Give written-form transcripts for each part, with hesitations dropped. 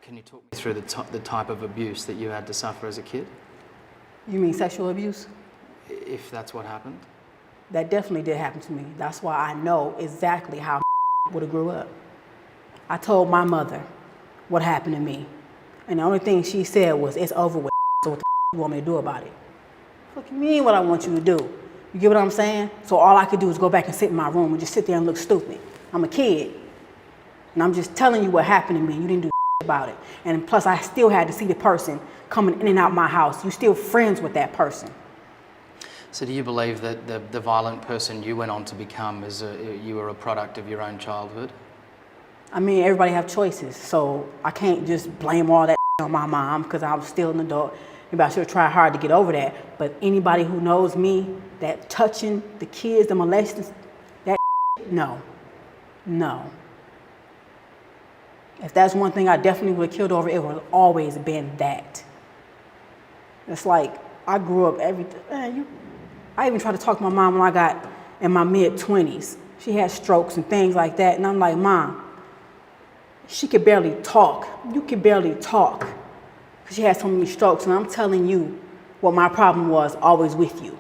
Can you talk me through the type of abuse that you had to suffer as a kid? You mean sexual abuse? If that's what happened? That definitely did happen to me. That's why I know exactly how would have grew up. I told my mother what happened to me. And the only thing she said was, it's over with, so what the you want me to do about it? What do you mean what I want you to do? You get what I'm saying? So all I could do is go back and sit in my room and just sit there and look stupid. I'm a kid. And I'm just telling you what happened to me. You didn't do about it. And plus I still had to see the person coming in and out my house. You still friends with that person. So do you believe that the violent person you went on to become you were a product of your own childhood? I mean, everybody have choices, so I can't just blame all that on my mom because I was still an adult. Maybe I should have tried hard to get over that. But anybody who knows me, that touching the kids, the molesting, that no. If that's one thing I definitely would have killed over, it would have always been that. It's like, I grew up I even tried to talk to my mom when I got in my mid-20s. She had strokes and things like that, and I'm like, Mom, she could barely talk. You could barely talk. She had so many strokes, and I'm telling you what my problem was, always with you.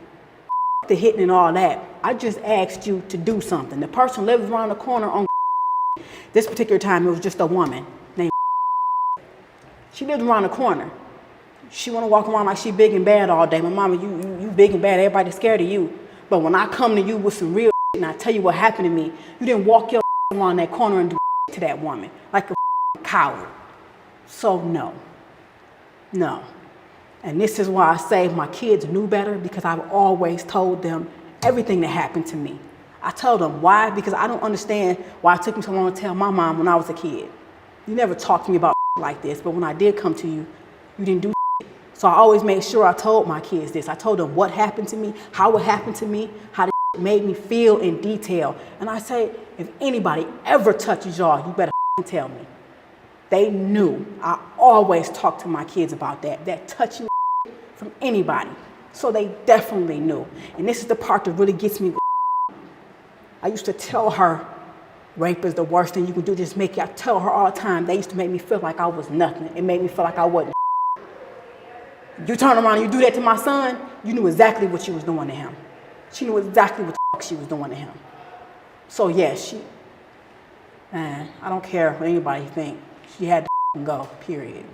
The hitting and all that. I just asked you to do something. The person lives around the corner on this particular time, it was just a woman named She lived around the corner. She want to walk around like she big and bad all day. My mama, you big and bad, everybody's scared of you. But when I come to you with some real and I tell you what happened to me, you didn't walk your around that corner and do to that woman like a coward. So no. And this is why I say my kids knew better, because I've always told them everything that happened to me. I told them why, because I don't understand why it took me so long to tell my mom when I was a kid. You never talked to me about like this, but when I did come to you, you didn't do. So I always made sure I told my kids this. I told them what happened to me, how it happened to me, how the made me feel in detail. And I say, if anybody ever touches y'all, you better tell me. They knew. I always talk to my kids about that touching from anybody. So they definitely knew. And this is the part that really gets me. I used to tell her, rape is the worst thing you can do. I tell her all the time. They used to make me feel like I was nothing. It made me feel like I wasn't. You turn around and you do that to my son, you knew exactly what she was doing to him. She knew exactly what the she was doing to him. So yes, I don't care what anybody think. She had to go, period.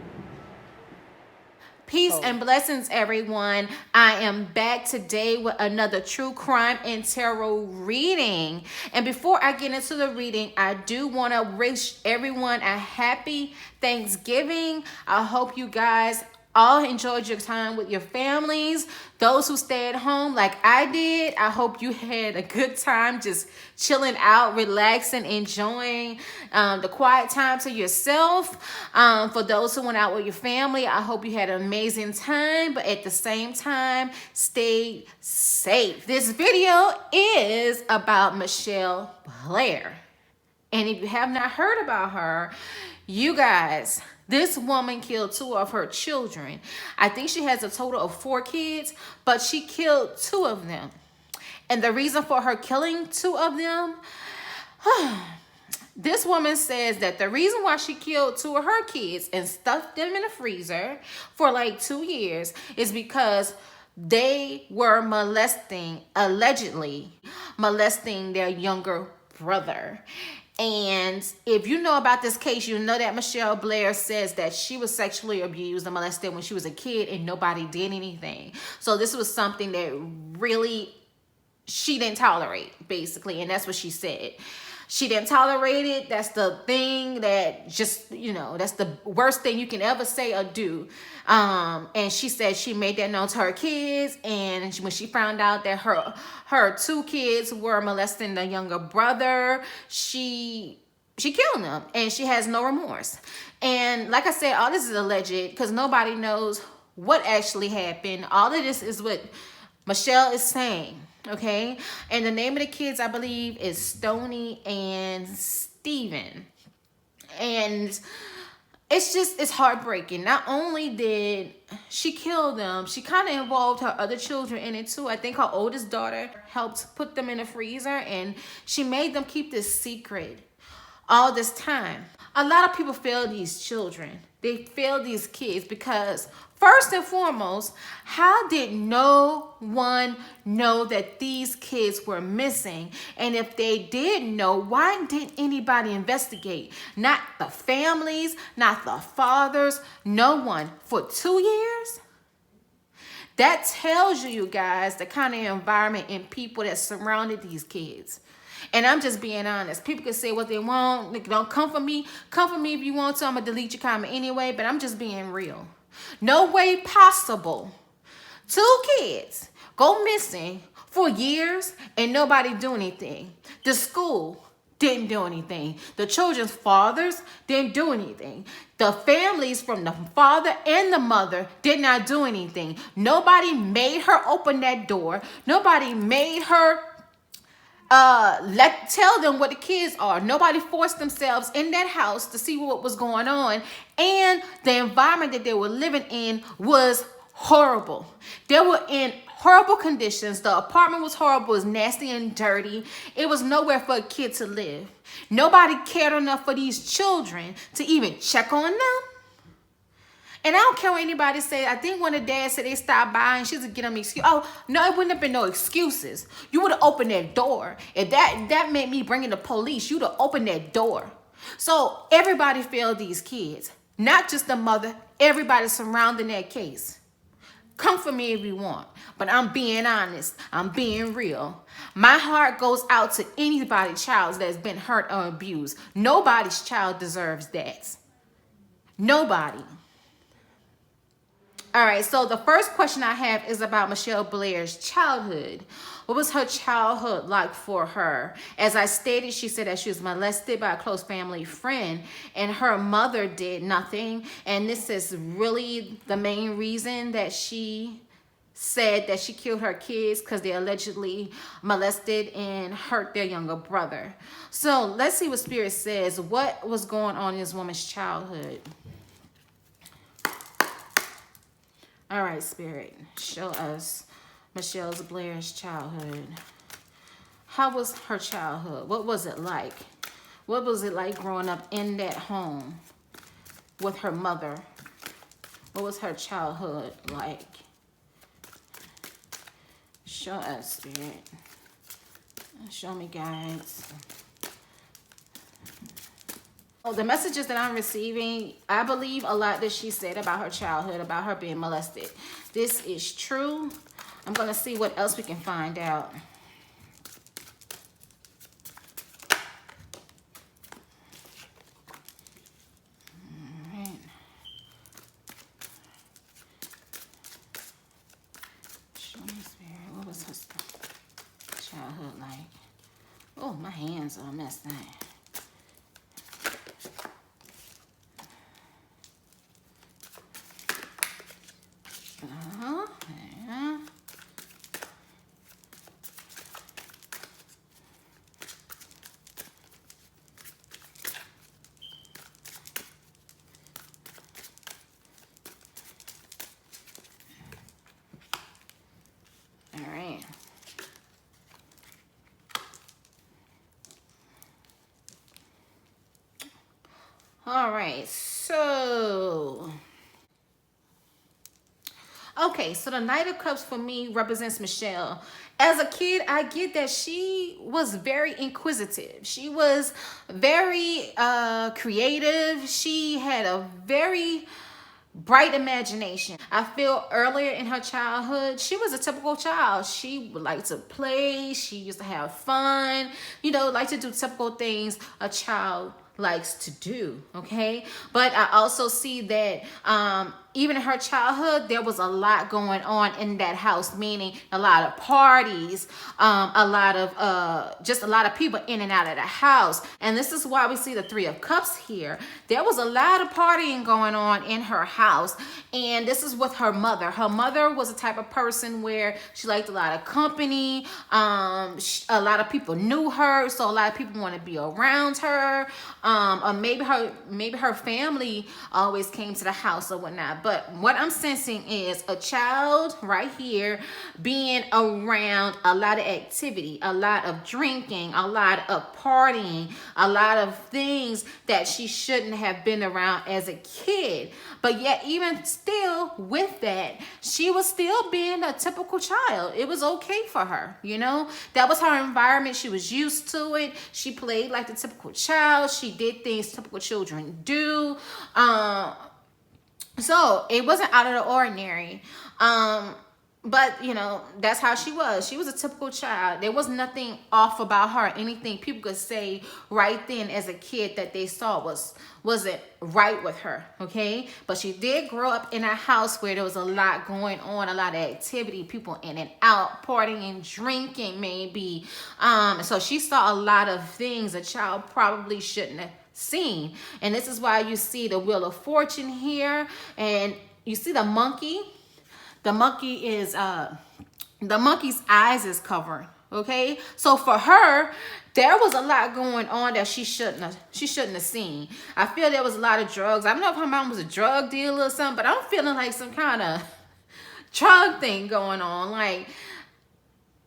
Peace and blessings, everyone. I am back today with another true crime and tarot reading. And before I get into the reading, I do want to wish everyone a happy Thanksgiving. I hope you guys all enjoyed your time with your families. Those who stayed home like I did, I hope you had a good time just chilling out, relaxing, enjoying the quiet time to yourself. For those who went out with your family, I hope you had an amazing time, but at the same time, stay safe. This video is about Michelle Blair. And if you have not heard about her, you guys, this woman killed 2 of her children. I think she has a total of 4 kids, but she killed 2 of them. And the reason for her killing 2 of them, this woman says that the reason why she killed 2 of her kids and stuffed them in a freezer for like 2 years is because they were allegedly molesting their younger brother. And if you know about this case, you know that Michelle Blair says that she was sexually abused and molested when she was a kid and nobody did anything. So this was something that really she didn't tolerate, basically. And that's what she said. She didn't tolerate it. That's the thing that just, that's the worst thing you can ever say or do. And she said she made that known to her kids. And when she found out that her 2 kids were molesting the younger brother, she killed them. And she has no remorse. And like I said, all this is alleged because nobody knows what actually happened. All of this is what Michelle is saying. Okay, and the name of the kids, I believe, is Stoney and Steven. And it's heartbreaking. Not only did she kill them, she kind of involved her other children in it too. I think her oldest daughter helped put them in the freezer, and she made them keep this secret all this time. A lot of people fail these children. They fail these kids because first and foremost, how did no one know that these kids were missing? And if they did know, why didn't anybody investigate? Not the families, not the fathers, no one. For 2 years? That tells you, you guys, the kind of environment and people that surrounded these kids. And I'm just being honest. People can say what they want. Don't come for me. Come for me if you want to. I'm going to delete your comment anyway. But I'm just being real. No way possible. 2 kids go missing for years and nobody do anything. The school didn't do anything. The children's fathers didn't do anything. The families from the father and the mother did not do anything. Nobody made her open that door. Nobody made her tell them what the kids are. Nobody forced themselves in that house to see what was going on. And the environment that they were living in was horrible. They were in horrible conditions. The apartment was horrible. It was nasty and dirty. It was nowhere for a kid to live. Nobody cared enough for these children to even check on them. And I don't care what anybody say. I think when the dad said they stopped by and she was get them excuse. Oh, no, it wouldn't have been no excuses. You would have opened that door. If that made me bring in the police, you'd have opened that door. So everybody failed these kids. Not just the mother. Everybody surrounding that case. Come for me if you want. But I'm being honest. I'm being real. My heart goes out to anybody's child that's been hurt or abused. Nobody's child deserves that. Nobody. All right, so the first question I have is about Michelle Blair's childhood. What was her childhood like for her? As I stated, she said that she was molested by a close family friend and her mother did nothing. And this is really the main reason that she said that she killed her kids, because they allegedly molested and hurt their younger brother. So let's see what Spirit says. What was going on in this woman's childhood? All right, Spirit, show us Michelle Blair's childhood. How was her childhood? What was it like? What was it like growing up in that home with her mother? What was her childhood like? Show us, Spirit. Show me, guys. The messages that I'm receiving, I believe a lot that she said about her childhood, about her being molested. This is true. I'm going to see what else we can find out. All right. Show me, Spirit. What was her childhood like? Oh, my hands are messed up. Yeah. All right. All right. So okay, so the Knight of Cups for me represents Michelle. As a kid, I get that she was very inquisitive. She was very creative. She had a very bright imagination. I feel earlier in her childhood, she was a typical child. She would like to play. She used to have fun, you know, like to do typical things a child likes to do, okay? But I also see that even in her childhood, there was a lot going on in that house, meaning a lot of parties, just a lot of people in and out of the house. And this is why we see the Three of Cups here. There was a lot of partying going on in her house. And this is with her mother. Her mother was a type of person where she liked a lot of company. A lot of people knew her, so a lot of people want to be around her. or maybe her family always came to the house or whatnot. But what I'm sensing is a child right here being around a lot of activity, a lot of drinking, a lot of partying, a lot of things that she shouldn't have been around as a kid. But yet, even still with that, she was still being a typical child. It was okay for her, you know? That was her environment. She was used to it. She played like the typical child. She did things typical children do. So it wasn't out of the ordinary. But, you know, that's how she was. She was a typical child. There was nothing off about her. Anything people could say right then as a kid that they saw wasn't right with her, okay? But she did grow up in a house where there was a lot going on, a lot of activity, people in and out, partying and drinking maybe. So she saw a lot of things a child probably shouldn't have seen. And this is why you see the Wheel of Fortune here. And you see the monkey. The monkey is the monkey's eyes is covered. Okay, so for her, there was a lot going on that she shouldn't have seen. I feel there was a lot of drugs. I don't know if her mom was a drug dealer or something, but I'm feeling like some kind of drug thing going on, like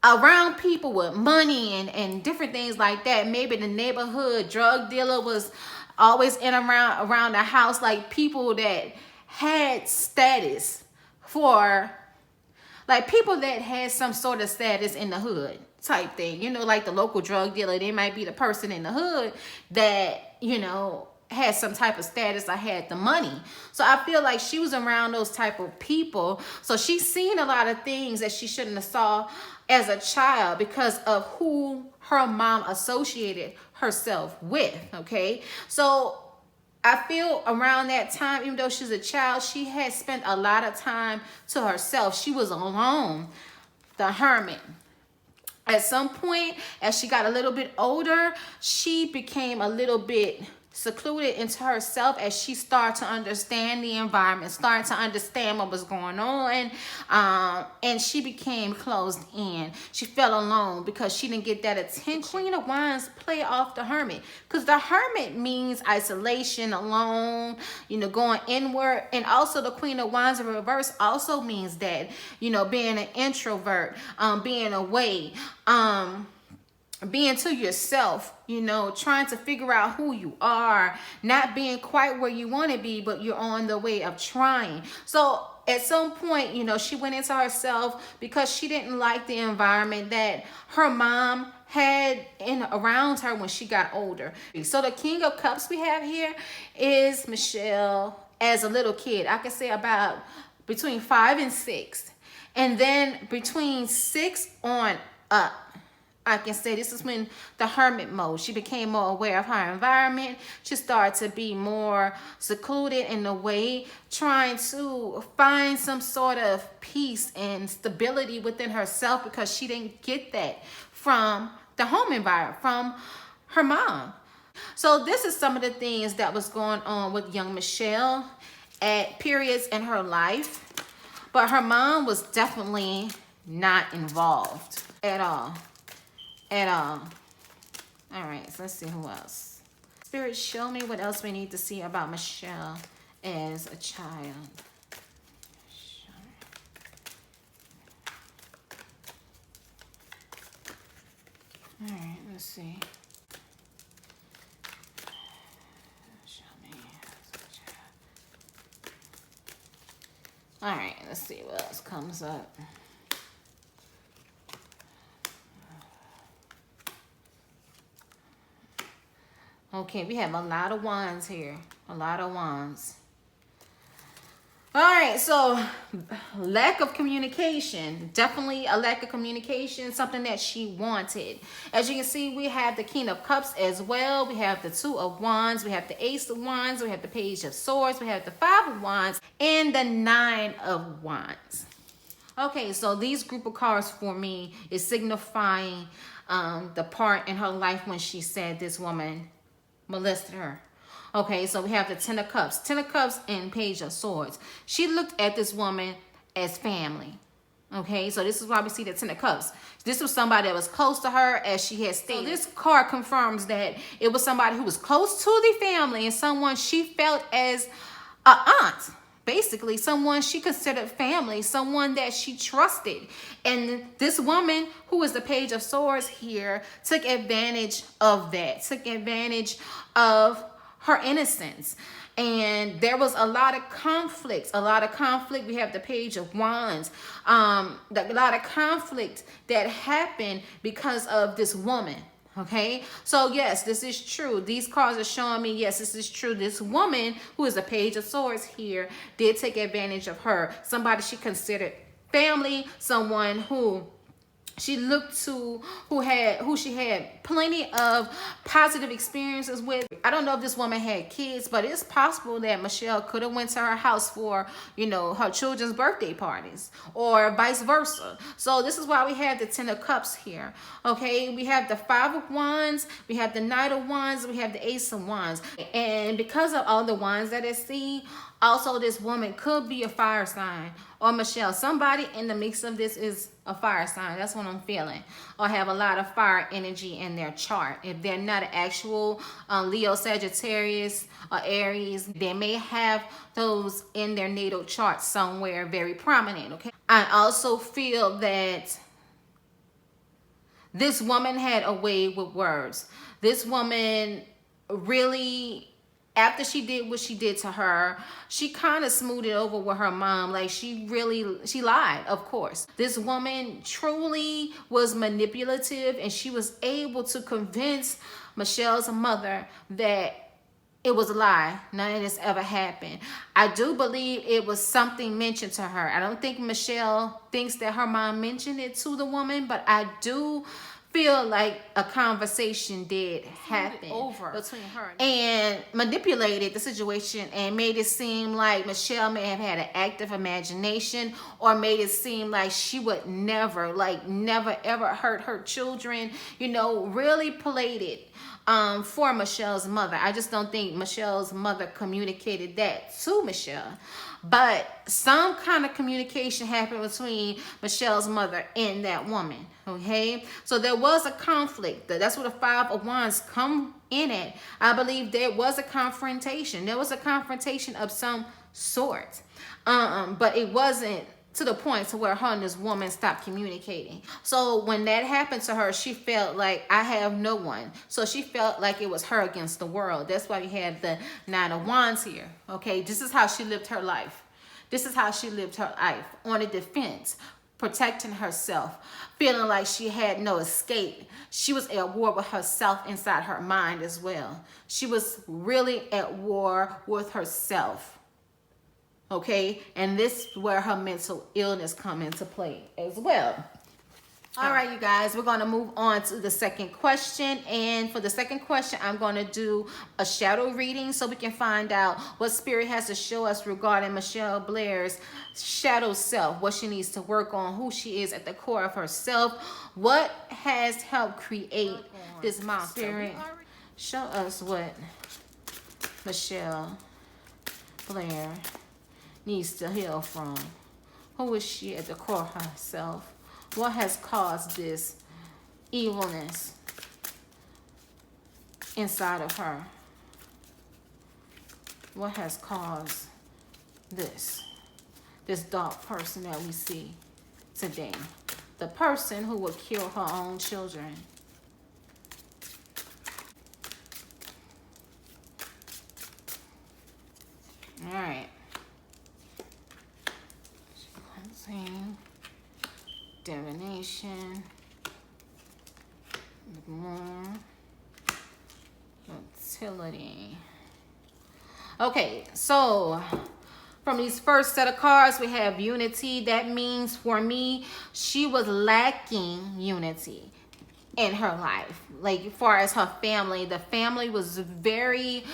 around people with money and different things like that. Maybe the neighborhood drug dealer was always in around the house, like people that had status. For like people that had some sort of status in the hood type thing, you know, like the local drug dealer, they might be the person in the hood that, you know, had some type of status or had the money. So I feel like she was around those type of people. So she's seen a lot of things that she shouldn't have saw as a child because of who her mom associated herself with. Okay, so I feel around that time, even though she's a child, she had spent a lot of time to herself. She was alone, the hermit. At some point, as she got a little bit older, she became a little bit secluded into herself as she started to understand the environment, started to understand what was going on, and she became closed in. She felt alone because she didn't get that attention. Queen of Wands play off the hermit because the hermit means isolation, alone, you know, going inward. And also the Queen of Wands in reverse also means that, you know, being an introvert, being away, being to yourself, you know, trying to figure out who you are, not being quite where you want to be, but you're on the way of trying. So at some point, you know, she went into herself because she didn't like the environment that her mom had around her when she got older. So the King of Cups we have here is Michelle as a little kid. I could say about between 5 and 6. And then between 6 on up, I can say this is when the hermit mode. She became more aware of her environment. She started to be more secluded in a way, trying to find some sort of peace and stability within herself because she didn't get that from the home environment, from her mom. So this is some of the things that was going on with young Michelle at periods in her life. But her mom was definitely not involved at all. At all. All right, so let's see who else. Spirit, show me what else we need to see about Michelle as a child. All right, let's see. Show me as a child. All right, let's see what else comes up. Okay, we have a lot of wands here. A lot of wands. All right, so lack of communication. Definitely a lack of communication, something that she wanted. As you can see, we have the King of Cups as well. We have the 2 of Wands. We have the Ace of Wands. We have the Page of Swords. We have the 5 of Wands and the 9 of Wands. Okay, so these group of cards for me is signifying the part in her life when she said this woman molested her. Okay, so we have the 10 of Cups. 10 of Cups and Page of Swords. She looked at this woman as family. Okay, so this is why we see the Ten of Cups. This was somebody that was close to her, as she had stated. So this card confirms that it was somebody who was close to the family and someone she felt as an aunt. Basically, someone she considered family, someone that she trusted. And this woman, who is the Page of Swords here, took advantage of that, took advantage of her innocence. And there was a lot of conflicts, a lot of conflict. We have the Page of Wands, a lot of conflict that happened because of this woman. Okay, so yes, this is true. These cards are showing me, yes, this is true. This woman, who is a Page of Swords here, did take advantage of her. Somebody she considered family, someone who she looked to, who she had plenty of positive experiences with. I don't know if this woman had kids, but it's possible that Michelle could have went to her house for, you know, her children's birthday parties, or vice versa. So this is why we have the Ten of Cups here. Okay, we have the Five of Wands, we have the Knight of Wands, we have the Ace of Wands. And because of all the wands that I see, also this woman could be a fire sign, or Michelle. Somebody in the mix of this is a fire sign. That's what I'm feeling. Or have a lot of fire energy in their chart. If they're not an actual Leo, Sagittarius, or Aries, they may have those in their natal chart somewhere very prominent. Okay. I also feel that this woman had a way with words. This woman really, after she did what she did to her, she kind of smoothed it over with her mom. Like she lied, of course. This woman truly was manipulative, and she was able to convince Michelle's mother that it was a lie. None of this ever happened. I do believe it was something mentioned to her. I don't think Michelle thinks that her mom mentioned it to the woman, but I do feel like a conversation did happen over between her and manipulated the situation and made it seem like Michelle may have had an active imagination, or made it seem like she would never ever hurt her children. You know, really played it for Michelle's mother. I just don't think Michelle's mother communicated that to Michelle. But some kind of communication happened between Michelle's mother and that woman. Okay, so there was a conflict. That's where the Five of Wands come in at. I believe there was a confrontation. There was a confrontation of some sort. But it wasn't to the point to where her and this woman stopped communicating. So when that happened to her, she felt like, I have no one. So she felt like it was her against the world. That's why we have the Nine of Wands here. Okay, this is how she lived her life. This is how she lived her life, on the defense, protecting herself, feeling like she had no escape. She was at war with herself inside her mind as well. She was really at war with herself. Okay, and this is where her mental illness come into play as well. All right, you guys, we're going to move on to the second question. And for the second question, I'm going to do a shadow reading so we can find out what Spirit has to show us regarding Michelle Blair's shadow self, what she needs to work on, who she is at the core of herself, what has helped create this monster. Spirit, show us what Michelle Blair needs to heal from. Who is she at the core of herself? What has caused this evilness inside of her? What has caused this dark person that we see today? The person who would kill her own children. All right. Cleansing. Divination, more utility. Okay, so from these first set of cards, we have unity. That means for me, she was lacking unity in her life. Like, as far as her family, the family was very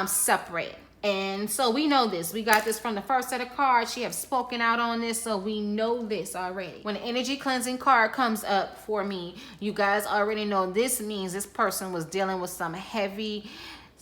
separate. And so we know this. We got this from the first set of cards. She has spoken out on this, so we know this already. When the energy cleansing card comes up for me, you guys already know this means this person was dealing with some heavy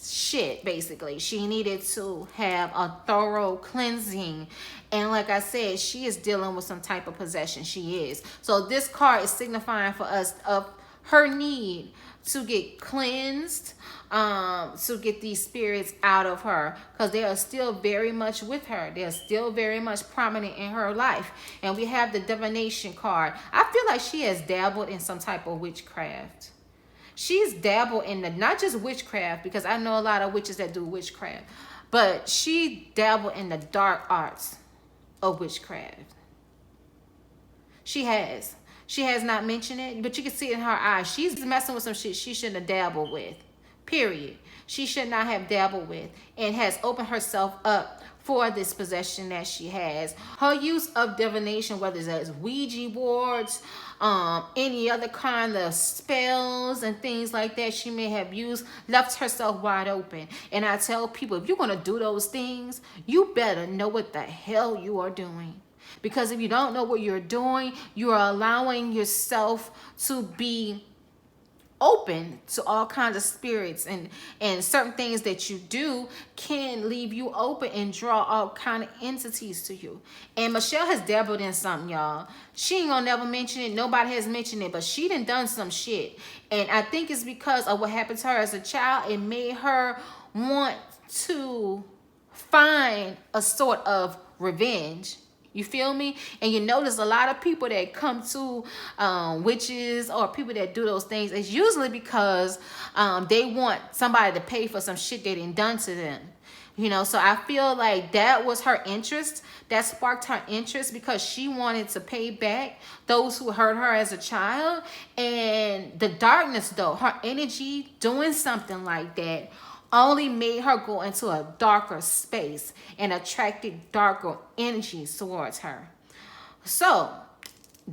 shit, basically. She needed to have a thorough cleansing. And like I said, she is dealing with some type of possession. She is. So this card is signifying for us of her need to get cleansed, to get these spirits out of her, because they are still very much with her. They're still very much prominent in her life. And we have the divination card. I feel like she has dabbled in some type of witchcraft. She's dabbled in the, not just witchcraft, because I know a lot of witches that do witchcraft, but she dabbled in the dark arts of witchcraft. She has. She has not mentioned it, but you can see it in her eyes. She's messing with some shit she shouldn't have dabbled with. Period. She should not have dabbled with, and has opened herself up for this possession that she has. Her use of divination, whether it's as Ouija boards, any other kind of spells and things like that she may have used, left herself wide open. And I tell people, if you're going to do those things, you better know what the hell you are doing. Because if you don't know what you're doing, you are allowing yourself to be open to all kinds of spirits, and certain things that you do can leave you open and draw all kind of entities to you. And Michelle has dabbled in something, y'all. She ain't gonna never mention it. Nobody has mentioned it, but she done some shit. And I think it's because of what happened to her as a child. It made her want to find a sort of revenge. You feel me? And you notice a lot of people that come to witches or people that do those things, it's usually because they want somebody to pay for some shit they done to them. You know, so I feel like that was her interest. That sparked her interest because she wanted to pay back those who hurt her as a child. And the darkness, though, her energy doing something like that only made her go into a darker space and attracted darker energies towards her. So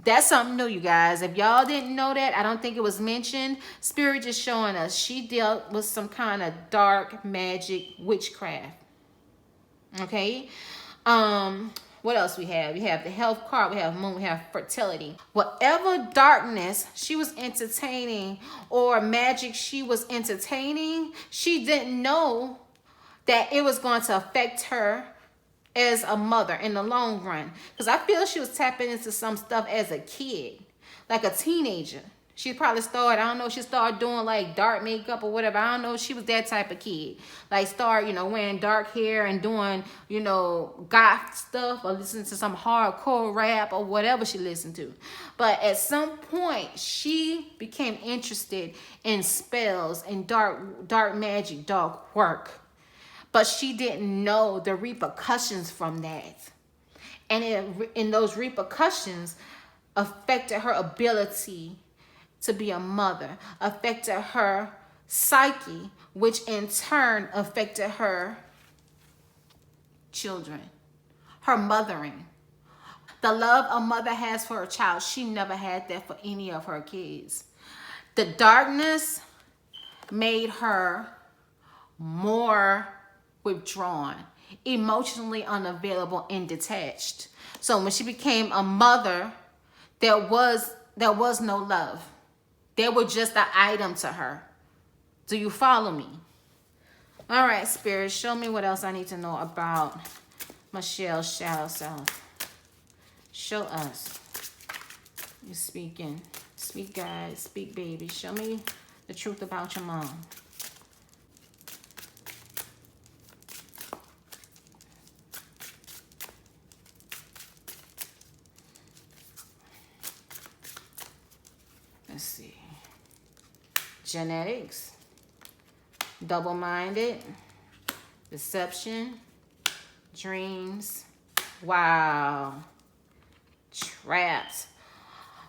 that's something new, you guys. If y'all didn't know that, I don't think it was mentioned. Spirit just showing us she dealt with some kind of dark magic witchcraft. Okay. What else we have? We have the health card, we have moon, we have fertility. Whatever darkness she was entertaining or magic she was entertaining, she didn't know that it was going to affect her as a mother in the long run. Because I feel she was tapping into some stuff as a kid, like a teenager. She probably started, I don't know, she started doing like dark makeup or whatever. I don't know, she was that type of kid. Like start, you know, wearing dark hair and doing, you know, goth stuff or listening to some hardcore rap or whatever she listened to. But at some point, she became interested in spells and dark magic, dark work. But she didn't know the repercussions from that. And those repercussions affected her ability to be a mother, affected her psyche, which in turn affected her children, her mothering. The love a mother has for her child, she never had that for any of her kids. The darkness made her more withdrawn, emotionally unavailable and detached. So when she became a mother, there was no love. They were just an item to her. Do you follow me? All right, Spirit, show me what else I need to know about Michelle's shadow self. Show us. You're speaking. Speak, guys. Speak, baby. Show me the truth about your mom. Let's see. Genetics, double-minded, deception, dreams, wow, trapped.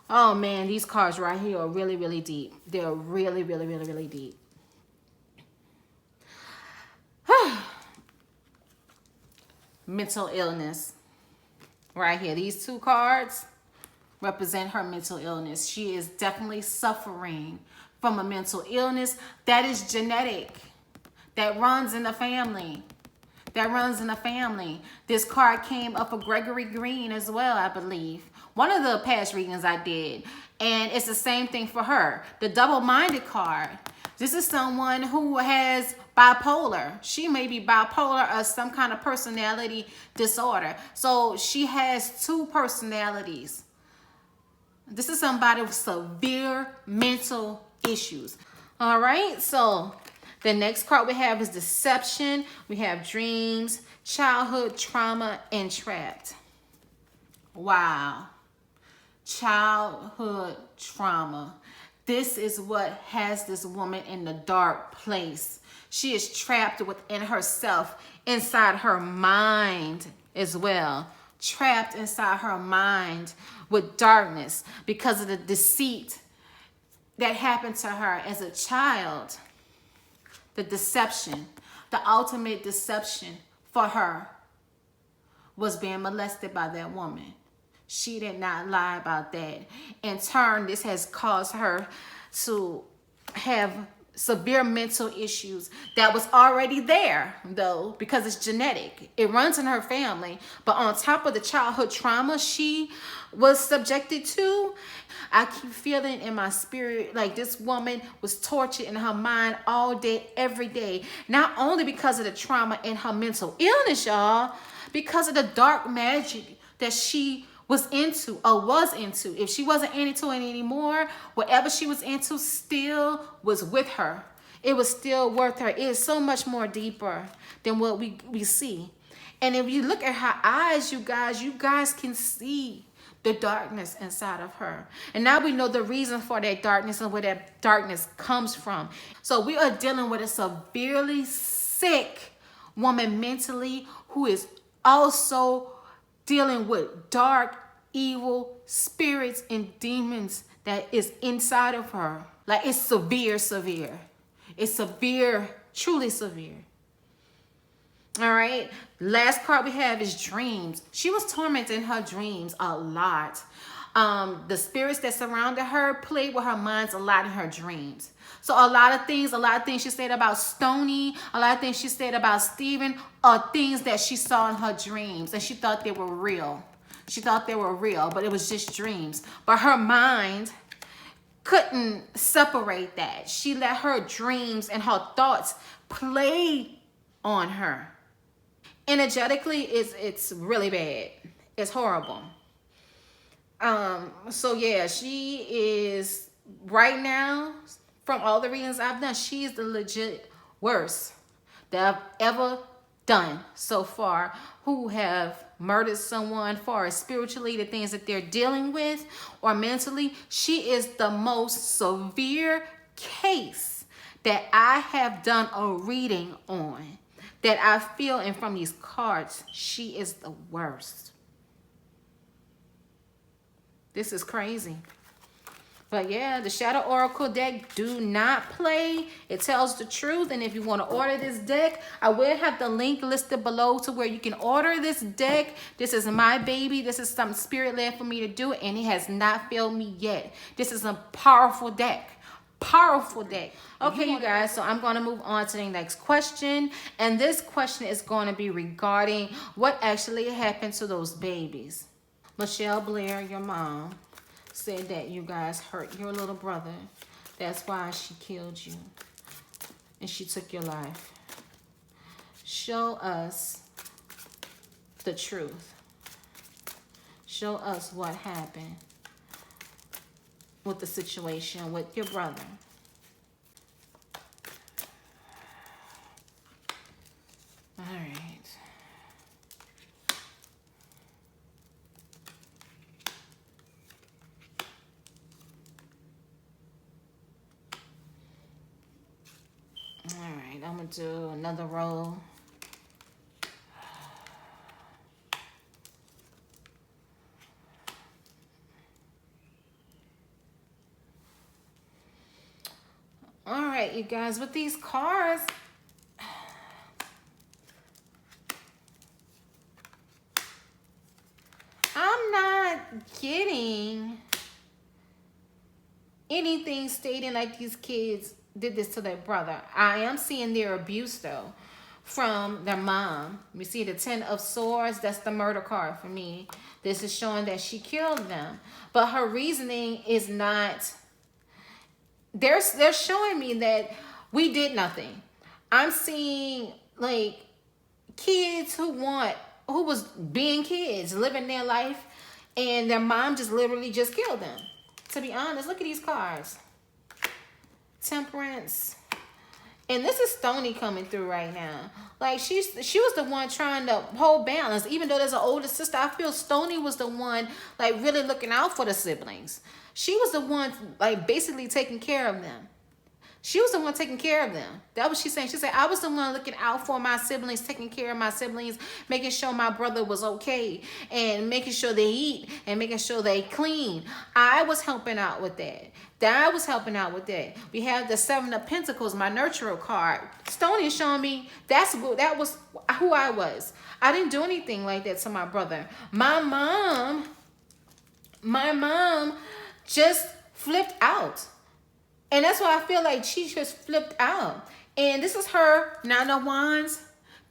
Oh man, these cards right here are really, really deep. They're really, really, really, really deep. Mental illness. Right here, these two cards represent her mental illness. She is definitely suffering from a mental illness that is genetic, that runs in the family. That runs in the family. This card came up for Gregory Green as well, I believe. One of the past readings I did. And it's the same thing for her. The double-minded card This is someone who has bipolar. She may be bipolar or some kind of personality disorder. So she has two personalities. This is somebody with severe mental issues. All right, so the next card we have is deception. We have dreams, childhood trauma, and trapped. Wow. Childhood trauma. This is what has this woman in the dark place. She is trapped within herself, inside her mind as well. Trapped inside her mind with darkness because of the deceit that happened to her as a child. The deception, the ultimate deception for her was being molested by that woman. She did not lie about that. In turn, this has caused her to have severe mental issues that was already there, though, because it's genetic. It runs in her family. But on top of the childhood trauma she was subjected to, I keep feeling in my spirit like this woman was tortured in her mind all day, every day. Not only because of the trauma and her mental illness, y'all, because of the dark magic that she was into. If she wasn't into it anymore, whatever she was into still was with her. It was still worth her. It is so much more deeper than what we see. And if you look at her eyes, you guys can see the darkness inside of her. And now we know the reason for that darkness and where that darkness comes from. So we are dealing with a severely sick woman mentally who is also dealing with dark, evil spirits and demons that is inside of her. Like, it's severe. It's severe, truly severe. All right. Last card we have is dreams. She was tormented in her dreams a lot. The spirits that surrounded her played with her minds a lot in her dreams. So a lot of things she said about Stoney, a lot of things she said about Stephen are things that she saw in her dreams, and she thought they were real. But it was just dreams. But her mind couldn't separate that. She let her dreams and her thoughts play on her. Energetically, it's really bad. It's horrible. So yeah, she is right now, from all the readings I've done, she is the legit worst that I've ever done so far, who have murdered someone, far as spiritually, the things that they're dealing with, or mentally. She is the most severe case that I have done a reading on, that I feel, and from these cards, she is the worst. This is crazy. But yeah, the Shadow Oracle deck, do not play. It tells the truth. And if you want to order this deck, I will have the link listed below to where you can order this deck. This is my baby. This is something spirit led for me to do, and it has not failed me yet. This is a powerful deck. Powerful deck. Okay, you guys, so I'm going to move on to the next question. And this question is going to be regarding what actually happened to those babies. Michelle Blair, your mom, said that you guys hurt your little brother. That's why she killed you. And she took your life. Show us the truth. Show us what happened with the situation with your brother. All right. All right, I'm gonna do another roll. All right, you guys, with these cards, I'm not getting anything stating like these kids did this to their brother. I am seeing their abuse, though, from their mom. We see the 10 of Swords. That's the murder card for me. This is showing that she killed them. But her reasoning is not... They're showing me that We did nothing. I'm seeing like kids who was being kids, living their life, and their mom just literally just killed them. To be honest, look at these cards. Temperance. And this is Stony coming through right now. Like she was the one trying to hold balance. Even though there's an older sister, I feel Stony was the one like really looking out for the siblings. She was the one like basically taking care of them. She was the one taking care of them. That was she saying. She said, I was the one looking out for my siblings, taking care of my siblings, making sure my brother was okay, and making sure they eat, and making sure they clean. I was helping out with that. I was helping out with that. We have the Seven of Pentacles, my nurturer card. Stony is showing me that was who I was. I didn't do anything like that to my brother. My mom just flipped out. And that's why I feel like she just flipped out. And this is her, Nine of Wands,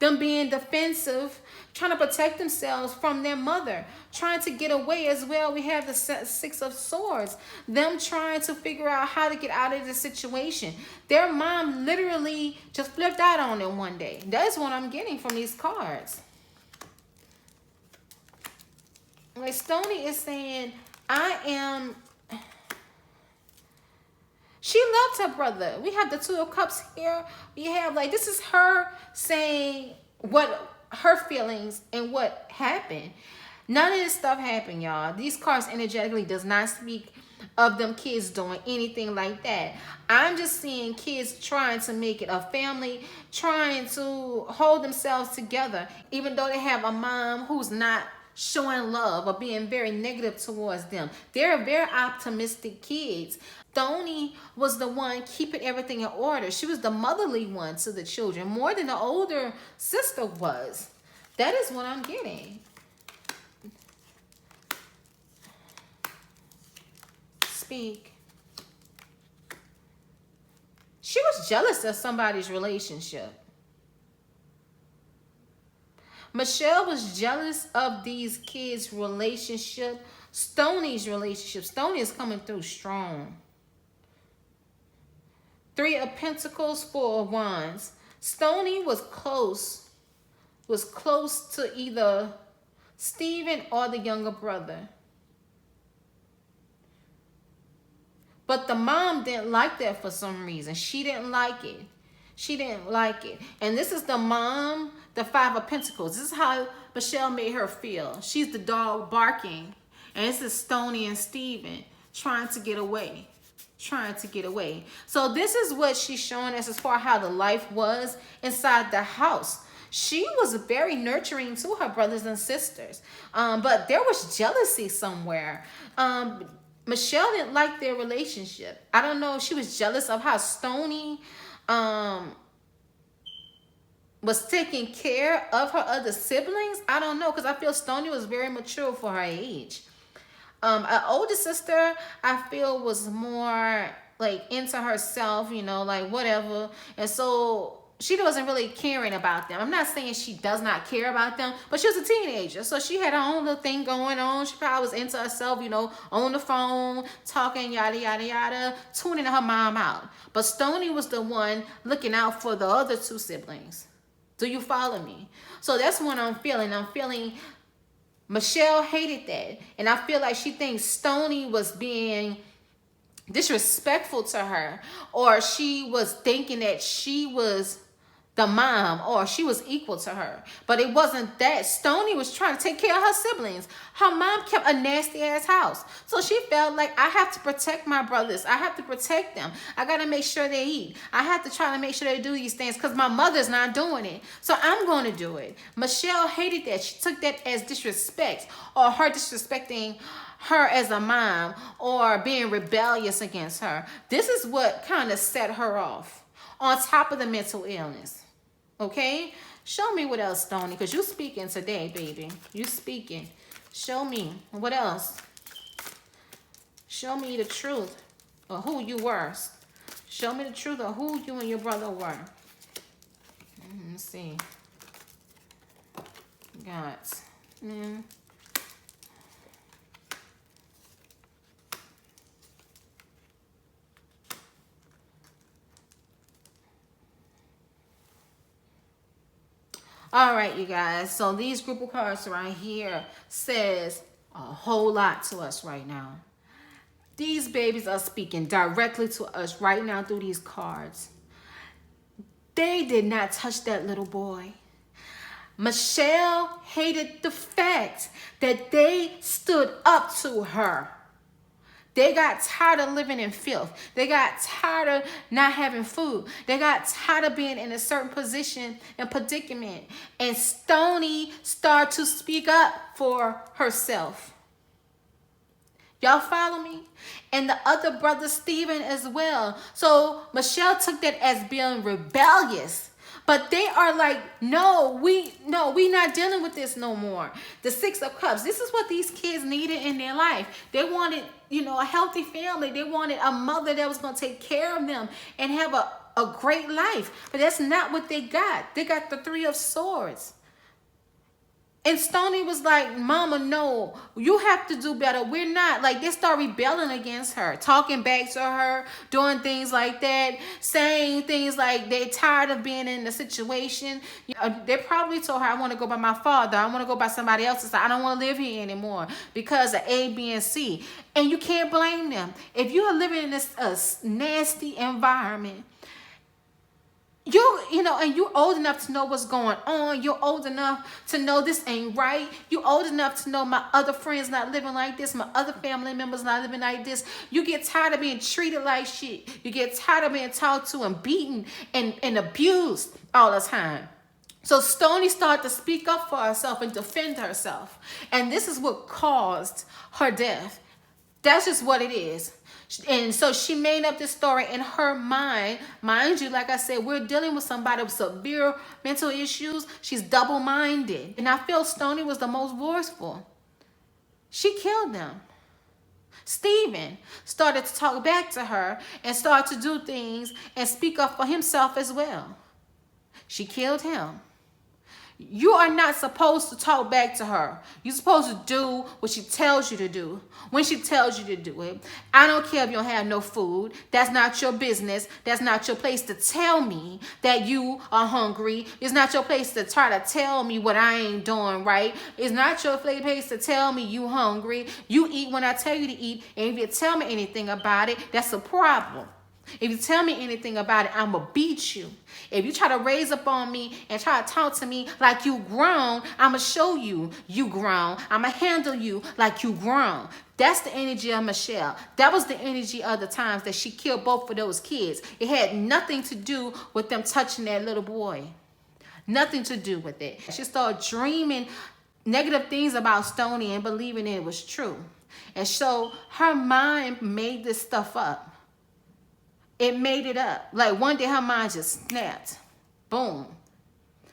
them being defensive, trying to protect themselves from their mother, trying to get away as well. We have the Six of Swords, them trying to figure out how to get out of the situation. Their mom literally just flipped out on them one day. That's what I'm getting from these cards. Like Stony is saying, she loved her brother. We have the Two of Cups here. We have like, this is her saying what her feelings and what happened. None of this stuff happened, y'all. These cards energetically does not speak of them kids doing anything like that. I'm just seeing kids trying to make it a family, trying to hold themselves together, even though they have a mom who's not showing love or being very negative towards them. They're very optimistic kids. Stony was the one keeping everything in order. She was the motherly one to the children, more than the older sister was. That is what I'm getting. Speak. She was jealous of somebody's relationship. Michelle was jealous of these kids' relationship. Stony's relationship. Stony is coming through strong. Three of Pentacles, Four of Wands. Stony was close to either Stephen or the younger brother. But the mom didn't like that for some reason. She didn't like it. She didn't like it. And this is the mom, the Five of Pentacles. This is how Michelle made her feel. She's the dog barking. And this is Stony and Stephen trying to get away. Trying to get away. So this is what she's showing us as far how the life was inside the house. She was very nurturing to her brothers and sisters. But there was jealousy somewhere. Michelle didn't like their relationship. I don't know if she was jealous of how Stony was taking care of her other siblings. I don't know, because I feel Stony was very mature for her age. An older sister, I feel, was more like into herself, you know, like whatever. And so she wasn't really caring about them. I'm not saying she does not care about them, but she was a teenager. So she had her own little thing going on. She probably was into herself, you know, on the phone, talking, yada, yada, yada, tuning her mom out. But Stony was the one looking out for the other two siblings. Do you follow me? So that's what I'm feeling. I'm feeling Michelle hated that. And I feel like she thinks Stony was being disrespectful to her, or she was thinking that she was the mom, or she was equal to her. But it wasn't that. Stony was trying to take care of her siblings. Her mom kept a nasty ass house. So she felt like, I have to protect my brothers. I have to protect them. I got to make sure they eat. I have to try to make sure they do these things because my mother's not doing it. So I'm going to do it. Michelle hated that. She took that as disrespect, or her disrespecting her as a mom, or being rebellious against her. This is what kind of set her off, on top of the mental illness. Okay? Show me what else, Stony, because you speaking today, baby. You speaking. Show me what else. Show me the truth of who you were. Show me the truth of who you and your brother were. Let's see. Got. All right, you guys. So these group of cards right here says a whole lot to us right now. These babies are speaking directly to us right now through these cards. They did not touch that little boy. Michelle hated the fact that they stood up to her. They got tired of living in filth. They got tired of not having food. They got tired of being in a certain position and predicament. And Stoney started to speak up for herself. Y'all follow me? And the other brother, Stephen, as well. So Michelle took that as being rebellious. But they are like, no, we not dealing with this no more. The Six of Cups. This is what these kids needed in their life. They wanted, a healthy family. They wanted a mother that was going to take care of them and have a great life. But that's not what they got. They got the Three of Swords. And Stoney was like, Mama, no, you have to do better. We're not. Like, they start rebelling against her, talking back to her, doing things like that, saying things like they're tired of being in the situation. They probably told her, I want to go by my father. I want to go by somebody else's side. I don't want to live here anymore because of A, B, and C. And you can't blame them. If you are living in this nasty environment, and you're old enough to know what's going on. You're old enough to know this ain't right. You're old enough to know my other friends not living like this. My other family members not living like this. You get tired of being treated like shit. You get tired of being talked to and beaten and abused all the time. So Stoney started to speak up for herself and defend herself. And this is what caused her death. That's just what it is. And so she made up this story in her mind. Mind you, like I said, we're dealing with somebody with severe mental issues. She's double-minded. And I feel Stoney was the most forceful. She killed them. Stephen started to talk back to her and start to do things and speak up for himself as well. She killed him. You are not supposed to talk back to her. You're supposed to do what she tells you to do when she tells you to do it. I don't care if you don't have no food. That's not your business. That's not your place to tell me that you are hungry. It's not your place to try to tell me what I ain't doing right. It's not your place to tell me you hungry. You eat when I tell you to eat. And if you tell me anything about it, that's a problem. If you tell me anything about it, I'm going to beat you. If you try to raise up on me and try to talk to me like you grown, I'm going to show you you grown. I'm going to handle you like you grown. That's the energy of Michelle. That was the energy of the times that she killed both of those kids. It had nothing to do with them touching that little boy. Nothing to do with it. She started dreaming negative things about Stoney and believing it was true. And so her mind made this stuff up. It made it up. Like one day her mind just snapped. Boom.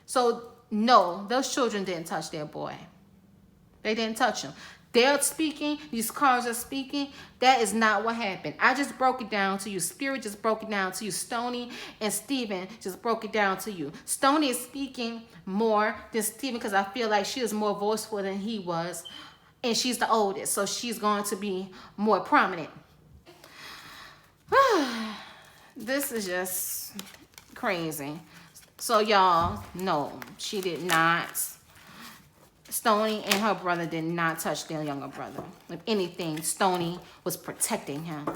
So no, those children didn't touch their boy. They didn't touch him. They're speaking. These cards are speaking. That is not what happened. I just broke it down to you. Spirit just broke it down to you. Stoney and Stephen just broke it down to you. Stoney is speaking more than Stephen because I feel like she is more voiceful than he was. And she's the oldest. So she's going to be more prominent. This is just crazy. So y'all know she did not. Stoney and her brother did not touch their younger brother. If anything, Stoney was protecting him,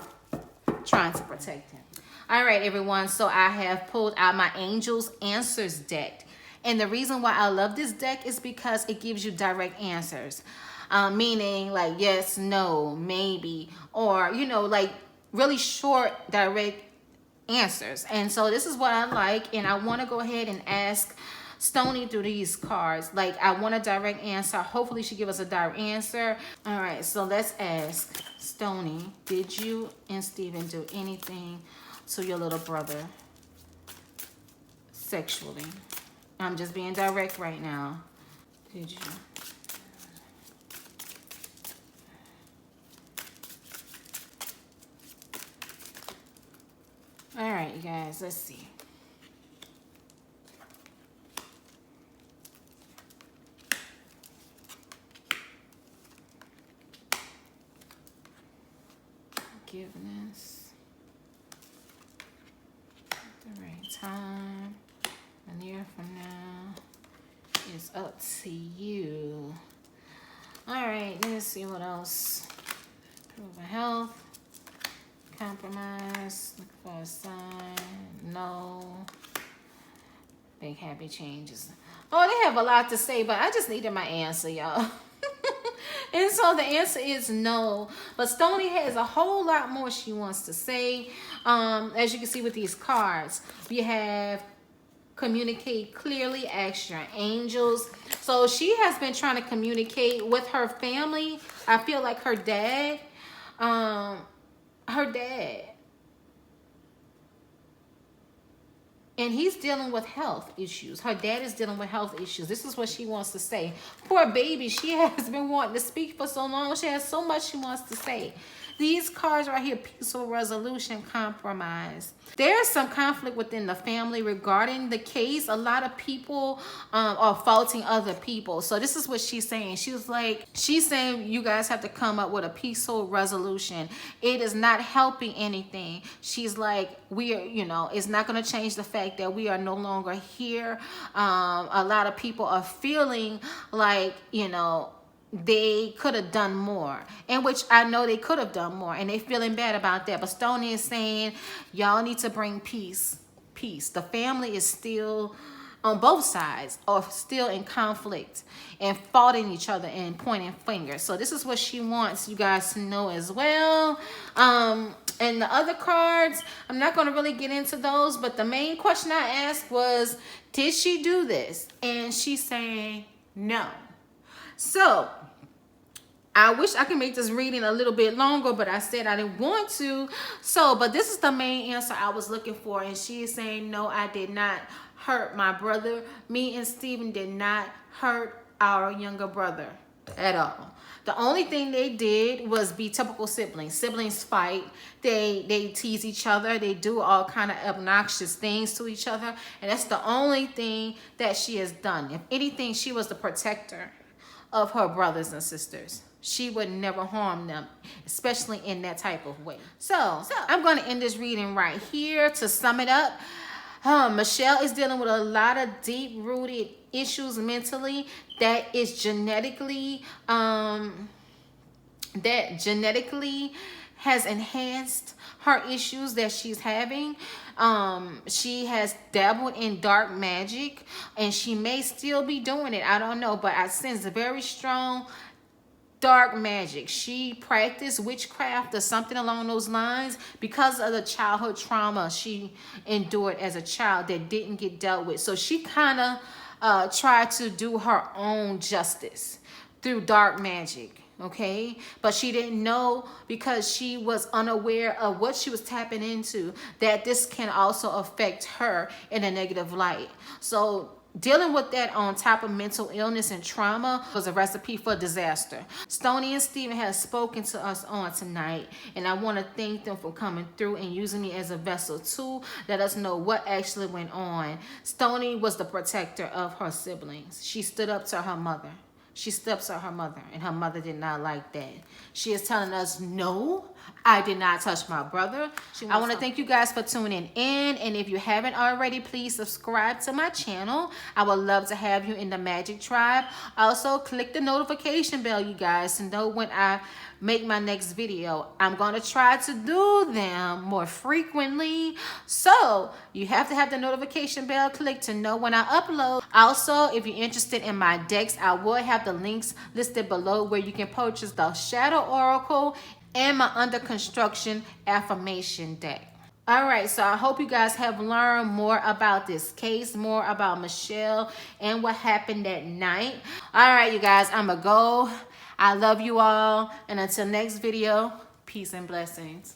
trying to protect him. All right, everyone. So I have pulled out my Angels Answers deck. And the reason why I love this deck is because it gives you direct answers. Meaning like yes, no, maybe, or, like really short, direct answers. And so this is what I like, and I want to go ahead and ask Stoney through these cards. Like, I want a direct answer. Hopefully she give us a direct answer. All right, so let's ask Stoney, did you and Stephen do anything to your little brother sexually? I'm just being direct right now. Did you? All right, you guys, let's see. Forgiveness. At the right time. A year from now. is up to you. All right, let's see what else. Prove health. Compromise. Look for a sign. No. Big happy changes. Oh, they have a lot to say, but I just needed my answer, y'all. And so the answer is no. But Stony has a whole lot more she wants to say. As you can see with these cards, we have communicate clearly, ask your angels. So she has been trying to communicate with her family. I feel like her dad, and he's dealing with health issues. Her dad is dealing with health issues. This is what she wants to say. Poor baby, she has been wanting to speak for so long. She has so much she wants to say. These cards right here, peaceful resolution, compromise. There's some conflict within the family regarding the case. A lot of people are faulting other people. So this is what she's saying. She's saying you guys have to come up with a peaceful resolution. It is not helping anything. She's like, we are, you know, it's not going to change the fact that we are no longer here. A lot of people are feeling like, you know, they could have done more, in which I know they could have done more, and they feeling bad about that. But Stony is saying y'all need to bring peace. The family is still on both sides, or still in conflict and faulting each other and pointing fingers. So this is what she wants you guys to know as well. And the other cards, I'm not going to really get into those, but the main question I asked was, did she do this? And she's saying no. So I wish I could make this reading a little bit longer, but I said I didn't want to. So, but this is the main answer I was looking for. And she is saying, no, I did not hurt my brother. Me and Steven did not hurt our younger brother at all. The only thing they did was be typical siblings. Siblings fight. They tease each other. They do all kind of obnoxious things to each other. And that's the only thing that she has done. If anything, she was the protector of her brothers and sisters. She would never harm them, especially in that type of way. So I'm going to end this reading right here. To sum it up, Michelle is dealing with a lot of deep-rooted issues mentally that is genetically has enhanced her issues that she's having. She has dabbled in dark magic, and she may still be doing it. I don't know, but I sense a very strong dark magic. She practiced witchcraft or something along those lines because of the childhood trauma she endured as a child that didn't get dealt with. So she kind of tried to do her own justice through dark magic. Okay, but she didn't know, because she was unaware of what she was tapping into, that this can also affect her in a negative light. So dealing with that on top of mental illness and trauma was a recipe for disaster. Stony and Steven have spoken to us on tonight, and I want to thank them for coming through and using me as a vessel to let us know what actually went on. Stony was the protector of her siblings. She stood up to her mother. She steps at her mother, and her mother did not like that. She is telling us, no, I did not touch my brother. I want to thank you guys for tuning in. And if you haven't already, please subscribe to my channel. I would love to have you in the Magic Tribe. Also, click the notification bell, you guys, to know when I make my next video. I'm going to try to do them more frequently. So you have to have the notification bell clicked to know when I upload. Also, if you're interested in my decks, I will have the links listed below where you can purchase the Shadow Oracle and my under construction affirmation deck. All right, so I hope you guys have learned more about this case, more about Michelle and what happened that night. All right, you guys, I'm going to go. I love you all. And until next video, peace and blessings.